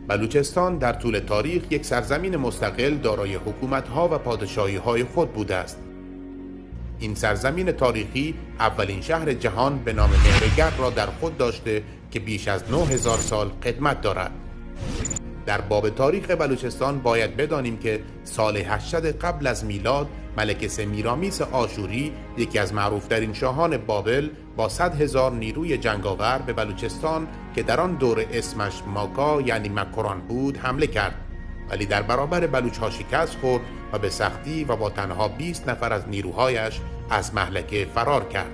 بلوچستان در طول تاریخ یک سرزمین مستقل دارای حکومت‌ها و پادشاهی‌های خود بوده است. این سرزمین تاریخی اولین شهر جهان به نام مهرگرد را در خود داشته که بیش از 9000 سال قدمت دارد. در باب تاریخ بلوچستان باید بدانیم که سال 800 قبل از میلاد ملک سمیرامیس آشوری، یکی از معروفترین شاهان بابل، با 100,000 نیروی جنگاور به بلوچستان که در آن دوره اسمش ماکا یعنی مکران بود حمله کرد، ولی در برابر بلوچ‌ها شکست خورد و به سختی و با تنها 20 نفر از نیروهایش از مهلکه فرار کرد.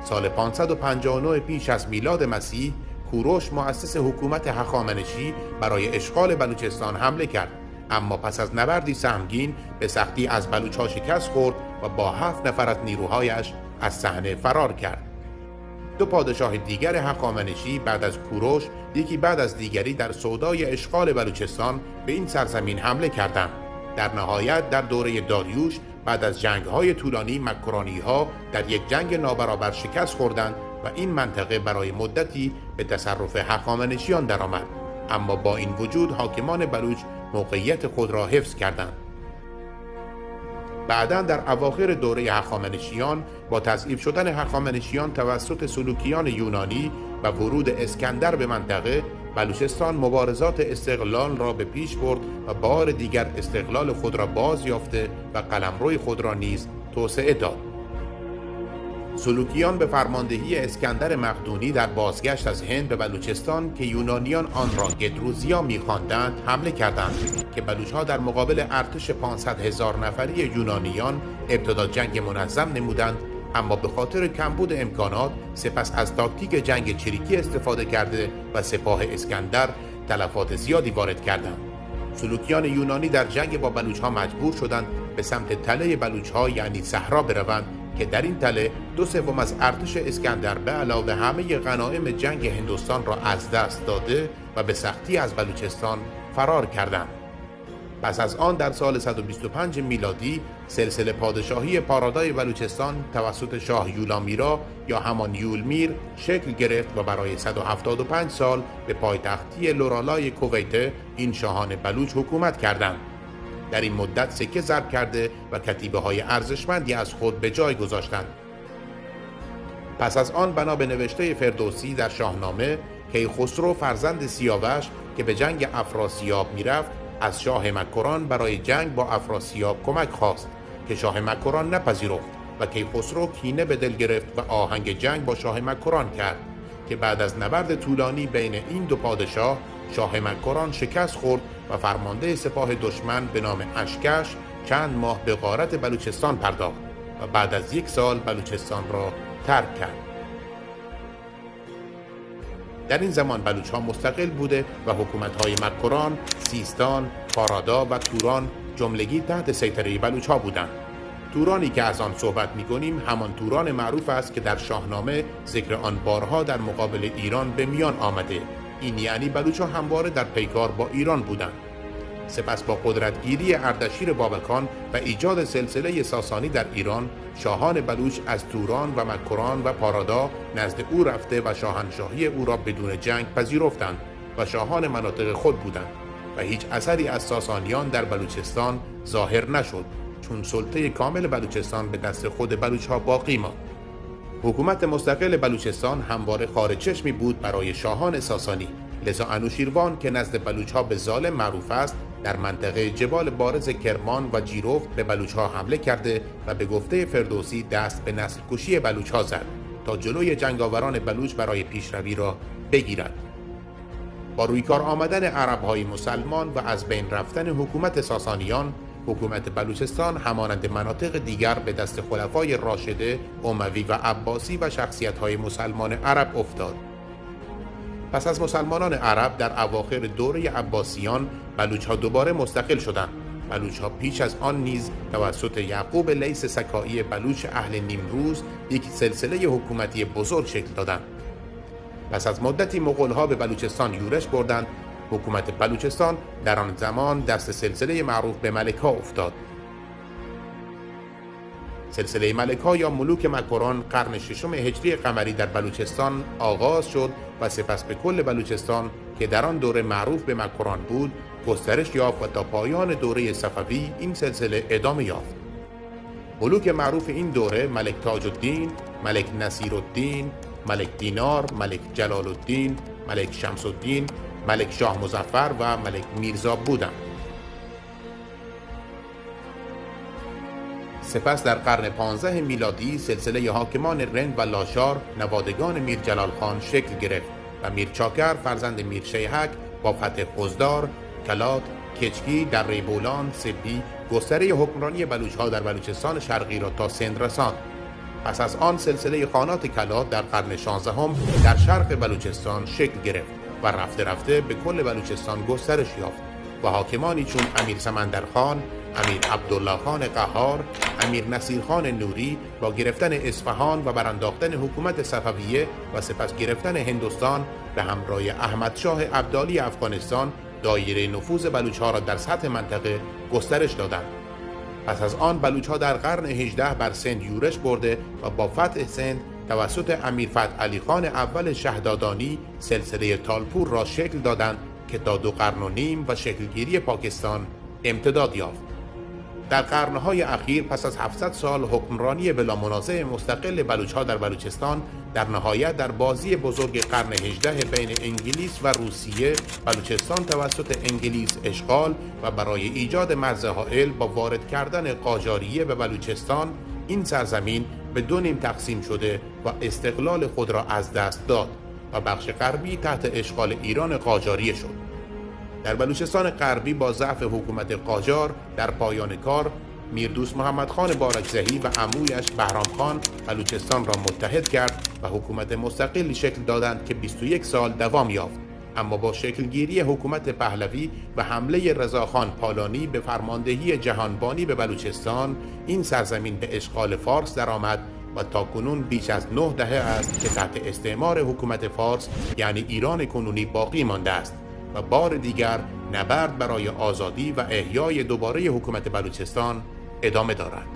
سال 559 پیش از میلاد مسیح کوروش مؤسس حکومت هخامنشی برای اشغال بلوچستان حمله کرد، اما پس از نبردی سهمگین به سختی از بلوچ‌ها شکست خورد و با 7 نفر از نیروهایش از صحنه فرار کرد. دو پادشاه دیگر هخامنشی بعد از کوروش یکی بعد از دیگری در سودای اشغال بلوچستان به این سرزمین حمله کردند. در نهایت در دوره داریوش بعد از جنگ‌های طولانی مکرانی‌ها در یک جنگ نابرابر شکست خوردند و این منطقه برای مدتی به تصرف هخامنشیان درآمد، اما با این وجود حاکمان بلوچ موقعیت خود را حفظ کردند. بعداً در اواخر دوره هخامنشیان با تضعیف شدن هخامنشیان توسط سلوکیان یونانی و ورود اسکندر به منطقه، بلوچستان مبارزات استقلال را به پیش برد و بار دیگر استقلال خود را باز یافته و قلمروی خود را نیز توسعه داد. سلوکیان به فرماندهی اسکندر مقدونی در بازگشت از هند به بلوچستان که یونانیان آن را گدروزیا می‌خواندند حمله کردند که بلوچ‌ها در مقابل ارتش 500,000 نفری یونانیان ابتدا جنگ منظم نمودند، اما به خاطر کمبود امکانات سپس از تاکتیک جنگ چریکی استفاده کرده و سپاه اسکندر تلفات زیادی وارد کردند. سلوکیان یونانی در جنگ با بلوچ‌ها مجبور شدند به سمت تله بلوچ‌ها یعنی صحرا بروند که در این تله 2/3 از ارتش اسکندر به علاوه همه غنایم جنگ هندوستان را از دست داده و به سختی از بلوچستان فرار کردند. پس از آن در سال 125 میلادی سلسله پادشاهی پارادای بلوچستان توسط شاه یولامیرا یا همان یولمیر شکل گرفت و برای 175 سال به پایتختی لورالای کویته این شاهان بلوچ حکومت کردند. در این مدت سکه ضرب کرده و کتیبه‌های ارزشمندی از خود به جای گذاشتند. پس از آن بنا به نوشته فردوسی در شاهنامه، کیخسرو فرزند سیاوش که به جنگ افراسیاب میرفت از شاه مکران برای جنگ با افراسیاب کمک خواست که شاه مکران نپذیرفت و کیخسرو کینه به دل گرفت و آهنگ جنگ با شاه مکران کرد که بعد از نبرد طولانی بین این دو پادشاه شاه مکران شکست خورد و فرمانده سپاه دشمن به نام اشکش چند ماه به غارت بلوچستان پرداخت و بعد از 1 سال بلوچستان را ترک کرد. در این زمان بلوچ‌ها مستقل بوده و حکومت‌های مکران، سیستان، پارادا و توران جملگی تحت سیطره بلوچ‌ها بودند. تورانی که از آن صحبت می‌کنیم همان توران معروف است که در شاهنامه ذکر آن بارها در مقابل ایران به میان آمده. این یعنی بلوچ‌ها همواره در پیکار با ایران بودند. سپس با قدرتگیری اردشیر بابکان و ایجاد سلسله ساسانی در ایران، شاهان بلوچ از توران و مکران و پارادا نزد او رفته و شاهنشاهی او را بدون جنگ پذیرفتند و شاهان مناطق خود بودند و هیچ اثری از ساسانیان در بلوچستان ظاهر نشد، چون سلطه کامل بلوچستان به دست خود بلوچ‌ها باقی ماند. حکومت مستقل بلوچستان همواره خارج چشمی بود برای شاهان ساسانی، لذا انوشیروان که نزد بلوچ‌ها به ظالم معروف است، در منطقه جبال بارز کرمان و جیرفت به بلوچ‌ها حمله کرده و به گفته فردوسی دست به نسل کشی بلوچ‌ها زد تا جلوی جنگاوران بلوچ برای پیشروی را بگیرد. با رویکار آمدن عرب‌های مسلمان و از بین رفتن حکومت ساسانیان، حکومت بلوچستان همانند مناطق دیگر به دست خلفای راشده، اموی و عباسی و شخصیت‌های مسلمان عرب افتاد. پس از مسلمانان عرب در اواخر دوره عباسیان بلوچ‌ها دوباره مستقل شدند. بلوچ‌ها پیش از آن نیز توسط یعقوب لیث سکایی بلوچ اهل نیمروز یک سلسله حکومتی بزرگ شکل دادند. پس از مدتی مغول‌ها به بلوچستان یورش بردند. حکومت بلوچستان در آن زمان دست سلسله معروف به ملک‌ها افتاد. سلسله ملک‌ها یا ملوک مکران قرن ششم هجری قمری در بلوچستان آغاز شد و سپس به کل بلوچستان که در آن دوره معروف به مکران بود گسترش یافت و تا پایان دوره صفوی این سلسله ادامه یافت. ملوک معروف این دوره ملک تاج الدین، ملک نصیرالدین، ملک دینار، ملک جلال الدین، ملک شمس الدین، ملک شاه مظفر و ملک میرزا بودند. سپس در قرن 15 میلادی سلسله حاکمان رند و لاشار نوادگان میر جلال خان شکل گرفت و میر چاکر فرزند میر شیحک با فتح خضدار، کلات، کچکی، دره بولان، سبی گستره حکمرانی بلوچ‌ها در بلوچستان شرقی را تا سند رساند. پس از آن سلسله خانات کلات در قرن 16 در شرق بلوچستان شکل گرفت و رفته رفته به کل بلوچستان گسترش یافت و حاکمانی چون امیر سمندرخان، امیر عبدالله خان قهار، امیر نصیر خان نوری با گرفتن اصفهان و برانداختن حکومت صفویه و سپس گرفتن هندوستان به همراه احمد شاه ابدالی افغانستان دایره نفوذ بلوچ‌ها را در سطح منطقه گسترش دادند. پس از آن بلوچ‌ها در قرن 18 بر سند یورش برده و با فتح سند توسط امیر فتح علی خان اول شهدادانی سلسله تالپور را شکل دادند که تا 2 قرن و نیم و شکلگیری پاکستان امتداد یافت. در قرنهای اخیر پس از 700 سال حکمرانی بلا منازع مستقل بلوچ‌ها در بلوچستان در نهایت در بازی بزرگ قرن 18 بین انگلیس و روسیه بلوچستان توسط انگلیس اشغال و برای ایجاد مرز حائل با وارد کردن قاجاریه به بلوچستان این سرزمین به 2 نیم تقسیم شده و استقلال خود را از دست داد و بخش غربی تحت اشغال ایران قاجاریه شد. در بلوچستان غربی با ضعف حکومت قاجار در پایان کار میردوست محمد خان بارکزهی و عمویش بهرام خان بلوچستان را متحد کرد و حکومت مستقلی شکل دادند که 21 سال دوام یافت. اما با شکلگیری حکومت پهلوی و حمله رضاخان پالانی به فرماندهی جهانبانی به بلوچستان این سرزمین به اشغال فارس درآمد و تاکنون بیش از 9 دهه است که تحت استعمار حکومت فارس یعنی ایران کنونی باقی مانده است و بار دیگر نبرد برای آزادی و احیای دوباره حکومت بلوچستان ادامه دارد.